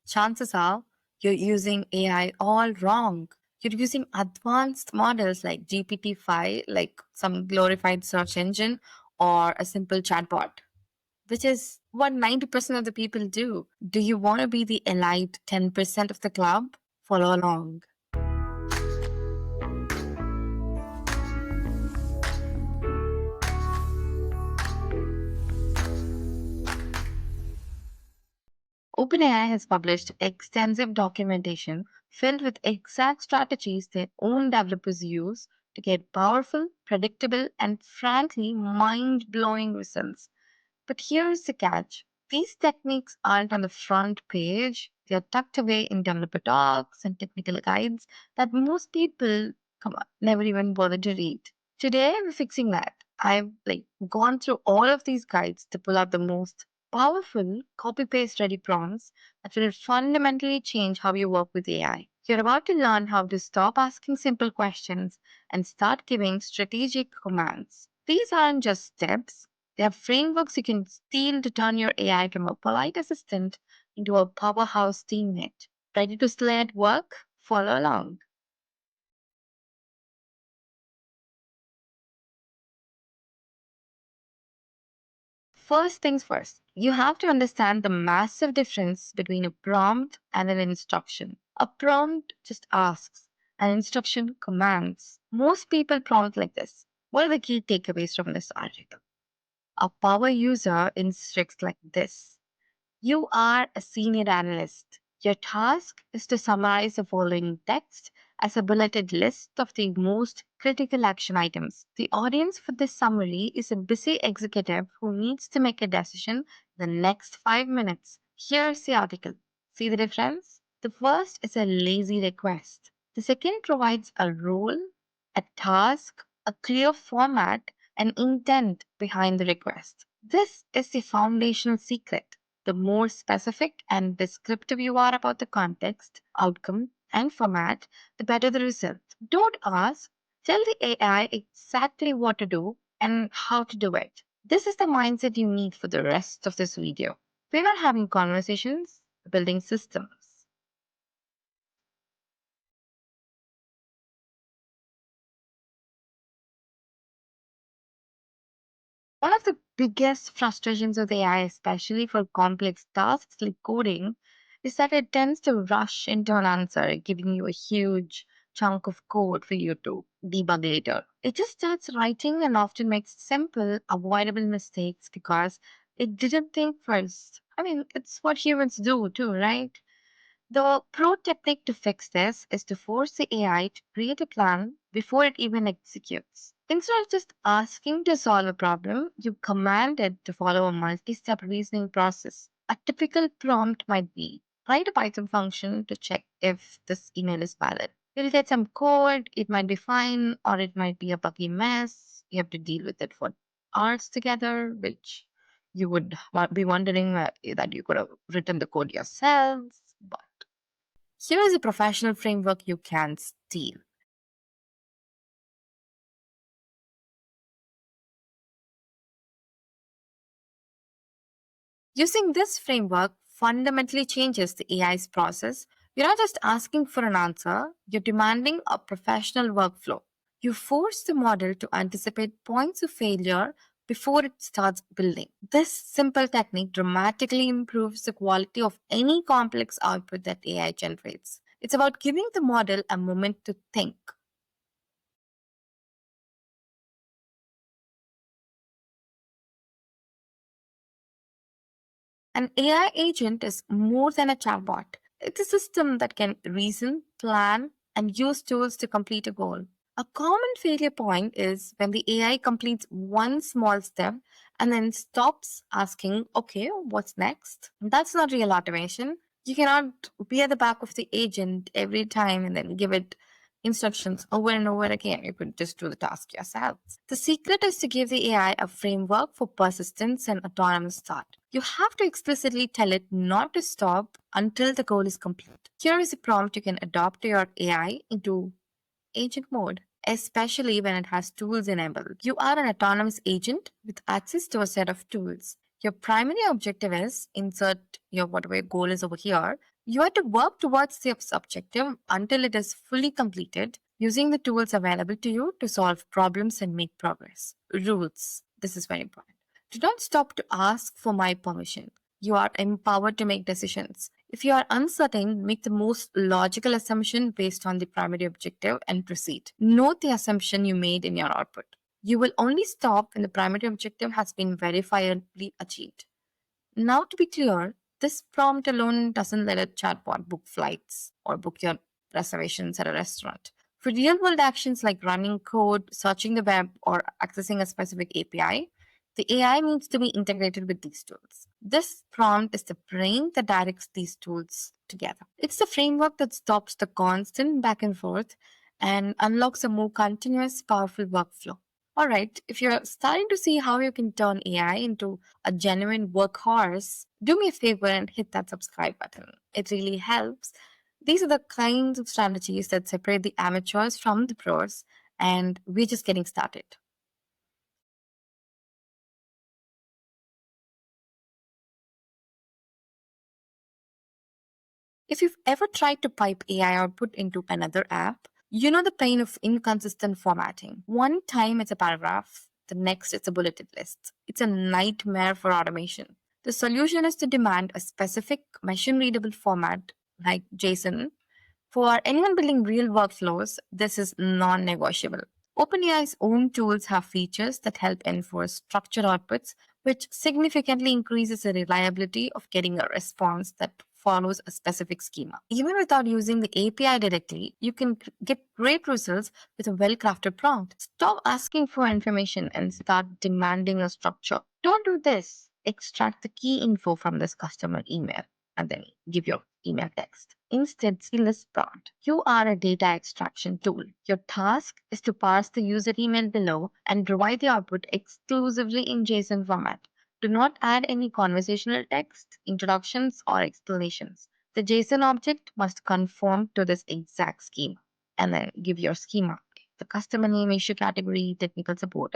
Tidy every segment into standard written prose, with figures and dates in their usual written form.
chances are you're using AI all wrong. You're using advanced models like GPT-5, like some glorified search engine, or a simple chatbot, which is what 90% of the people do. Do you want to be the elite 10% of the club? Follow along. OpenAI has published extensive documentation filled with exact strategies their own developers use to get powerful, predictable, and frankly mind blowing results. But here's the catch: these techniques aren't on the front page, they're tucked away in developer talks and technical guides that most people, come on, never even bother to read. Today, we're fixing that. I've gone through all of these guides to pull out the most powerful copy paste ready prompts that will fundamentally change how you work with AI. You're about to learn how to stop asking simple questions and start giving strategic commands. These aren't just steps, they are frameworks you can steal to turn your AI from a polite assistant into a powerhouse teammate. Ready to slay at work? Follow along. First things first, you have to understand the massive difference between a prompt and an instruction. A prompt just asks, an instruction commands. Most people prompt like this: what are the key takeaways from this article? A power user instructs like this: you are a senior analyst. Your task is to summarize the following text as a bulleted list of the most critical action items. The audience for this summary is a busy executive who needs to make a decision in the next 5 minutes. Here's the article. See the difference? The first is a lazy request. The second provides a role, a task, a clear format, and intent behind the request. This is the foundational secret. The more specific and descriptive you are about the context, outcome, and format, the better the result. Don't ask, tell the AI exactly what to do and how to do it. This is the mindset you need for the rest of this video. We're not having conversations, we're building systems. One of the biggest frustrations of AI, especially for complex tasks like coding, is that it tends to rush into an answer, giving you a huge chunk of code for you to debug later. It just starts writing and often makes simple, avoidable mistakes because it didn't think first. I mean, it's what humans do too, right? The pro technique to fix this is to force the AI to create a plan before it even executes. Instead of just asking to solve a problem, you command it to follow a multi step reasoning process. A typical prompt might be: write a Python function to check if this email is valid. You'll get some code, it might be fine, or it might be a buggy mess. You have to deal with it for hours together, which you would be wondering that you could have written the code yourselves. But here is a professional framework you can steal. Using this framework fundamentally changes the AI's process. You're not just asking for an answer, you're demanding a professional workflow. You force the model to anticipate points of failure before it starts building. This simple technique dramatically improves the quality of any complex output that AI generates. It's about giving the model a moment to think. An AI agent is more than a chatbot. It's a system that can reason, plan, and use tools to complete a goal. A common failure point is when the AI completes one small step and then stops asking, okay, what's next? That's not real automation. You cannot be at the back of the agent every time and then give it instructions over and over again. You could just do the task yourself. The secret is to give the AI a framework for persistence and autonomous thought. You have to explicitly tell it not to stop until the goal is complete. Here is a prompt you can adopt to your AI into agent mode, especially when it has tools enabled. You are an autonomous agent with access to a set of tools. Your primary objective is insert your whatever your goal is over here. You are to work towards this objective until it is fully completed, using the tools available to you to solve problems and make progress. Rules. This is very important. Do not stop to ask for my permission. You are empowered to make decisions. If you are uncertain, make the most logical assumption based on the primary objective and proceed. Note the assumption you made in your output. You will only stop when the primary objective has been verifiably achieved. Now, to be clear, this prompt alone doesn't let a chatbot book flights or book your reservations at a restaurant. For real world actions like running code, searching the web, or accessing a specific API, the AI needs to be integrated with these tools. This prompt is the brain that directs these tools together. It's the framework that stops the constant back and forth and unlocks a more continuous, powerful workflow. All right, if you're starting to see how you can turn AI into a genuine workhorse, do me a favor and hit that subscribe button. It really helps. These are the kinds of strategies that separate the amateurs from the pros, and we're just getting started. If you've ever tried to pipe AI output into another app, you know the pain of inconsistent formatting. One time it's a paragraph, the next it's a bulleted list. It's a nightmare for automation. The solution is to demand a specific machine readable format like JSON. For anyone building real workflows, this is non negotiable. OpenAI's own tools have features that help enforce structured outputs, which significantly increases the reliability of getting a response that follows a specific schema. Even without using the API directly, you can get great results with a well crafted prompt. Stop asking for information and start demanding a structure. Don't do this. Extract the key info from this customer email and then give your email text. Instead, see this prompt. You are a data extraction tool. Your task is to parse the user email below and provide the output exclusively in JSON format. Do not add any conversational text, introductions, or explanations. The JSON object must conform to this exact schema. And then give your schema. The customer name, issue category, technical support.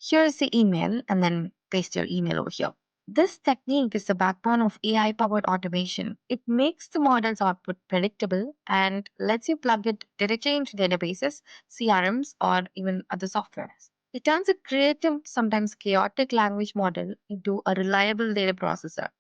Here's the email, and then paste your email over here. This technique is the backbone of AI powered automation. It makes the model's output predictable and lets you plug it directly into databases, CRMs, or even other softwares. It turns a creative, sometimes chaotic language model into a reliable data processor.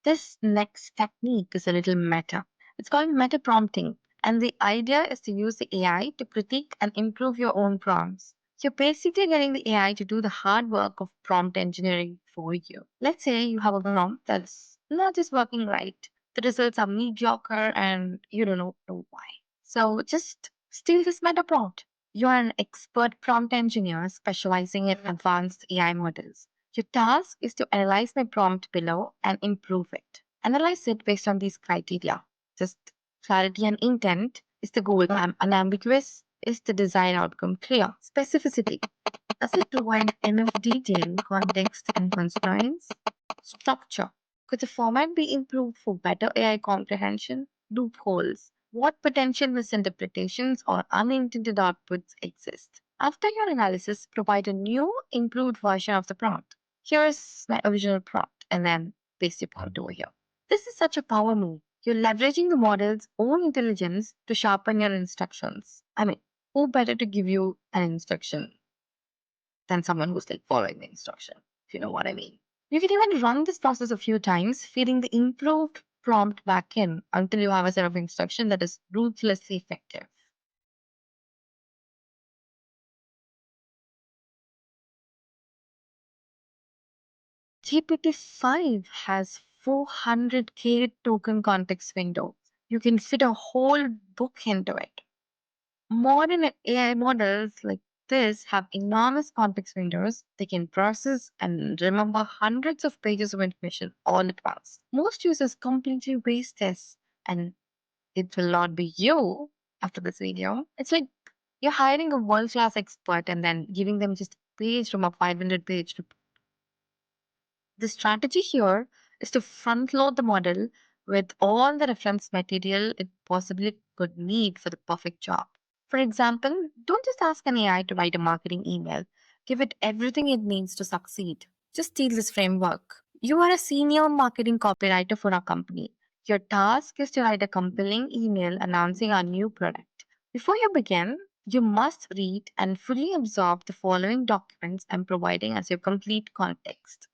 This next technique is a little meta. It's called meta prompting, and the idea is to use the AI to critique and improve your own prompts. You're basically getting the AI to do the hard work of prompt engineering for you. Let's say you have a prompt that's not just working right. The results are mediocre and you don't know why. So just steal this meta prompt. You're an expert prompt engineer specializing in advanced AI models. Your task is to analyze my prompt below and improve it. Analyze it based on these criteria. Just clarity and intent. Is the goal unambiguous? Is the design outcome clear? Specificity. Does it provide enough detail, context, and constraints? Structure. Could the format be improved for better AI comprehension? Loopholes. What potential misinterpretations or unintended outputs exist? After your analysis, provide a new, improved version of the prompt. Here's my original prompt, and then paste your prompt over here. This is such a power move. You're leveraging the model's own intelligence to sharpen your instructions. I mean, who better to give you an instruction than someone who's like following the instruction, if you know what I mean? You can even run this process a few times, feeding the improved prompt back in until you have a set of instruction that is ruthlessly effective. GPT-5 has 400K token context window. You can fit a whole book into it. Modern AI models like this have enormous context windows. They can process and remember hundreds of pages of information all at once. Most users completely waste this, and it will not be you after this video. It's like you're hiring a world class expert and then giving them just a page from a 500 page. The strategy here is to front load the model with all the reference material it possibly could need for the perfect job. For example, don't just ask an AI to write a marketing email. Give it everything it needs to succeed. Just steal this framework. You are a senior marketing copywriter for our company. Your task is to write a compelling email announcing our new product. Before you begin, you must read and fully absorb the following documents I'm providing as your complete context: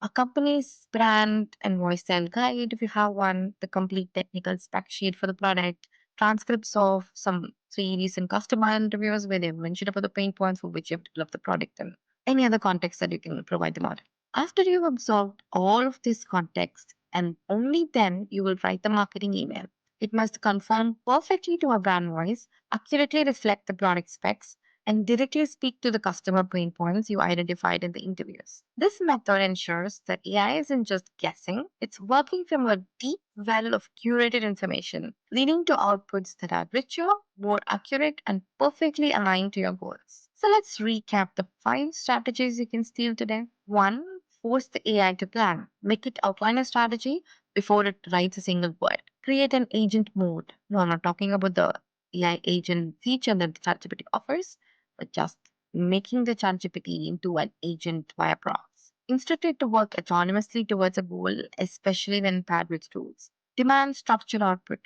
a company's brand invoice and guide, if you have one, the complete technical spec sheet for the product, transcripts of some three recent customer interviews where they mentioned about the pain points for which you have developed the product, and any other context that you can provide them on. After you've absorbed all of this context, and only then you will write the marketing email. It must conform perfectly to our brand voice, accurately reflect the product specs, and directly speak to the customer pain points you identified in the interviews. This method ensures that AI isn't just guessing, it's working from a deep well of curated information, leading to outputs that are richer, more accurate, and perfectly aligned to your goals. So let's recap the 5 strategies you can steal today. 1. Force the AI to plan. Make it outline a strategy before it writes a single word. Create an agent mode. No, I'm not talking about the AI agent feature that the ChatGPT offers, but just making the ChatGPT into an agent via prompts. Instruct it to work autonomously towards a goal, especially when paired with tools. Demand structured output.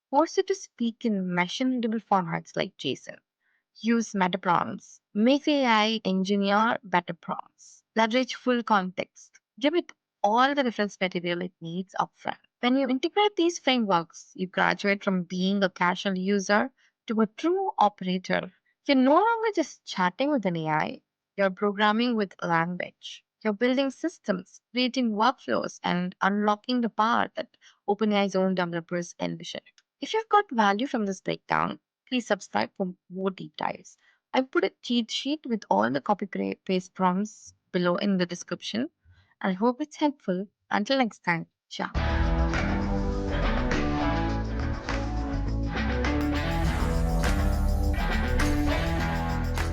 Force it to speak in measurable formats like JSON. Use meta prompts. Make the AI engineer better prompts. Leverage full context. Give it all the reference material it needs upfront. When you integrate these frameworks, you graduate from being a casual user to a true operator. You're no longer just chatting with an AI, you're programming with language. You're building systems, creating workflows, and unlocking the power that OpenAI's own developers envision. If you've got value from this breakdown, please subscribe for more deep dives. I've put a cheat sheet with all the paste prompts below in the description. I hope it's helpful. Until next time, ciao.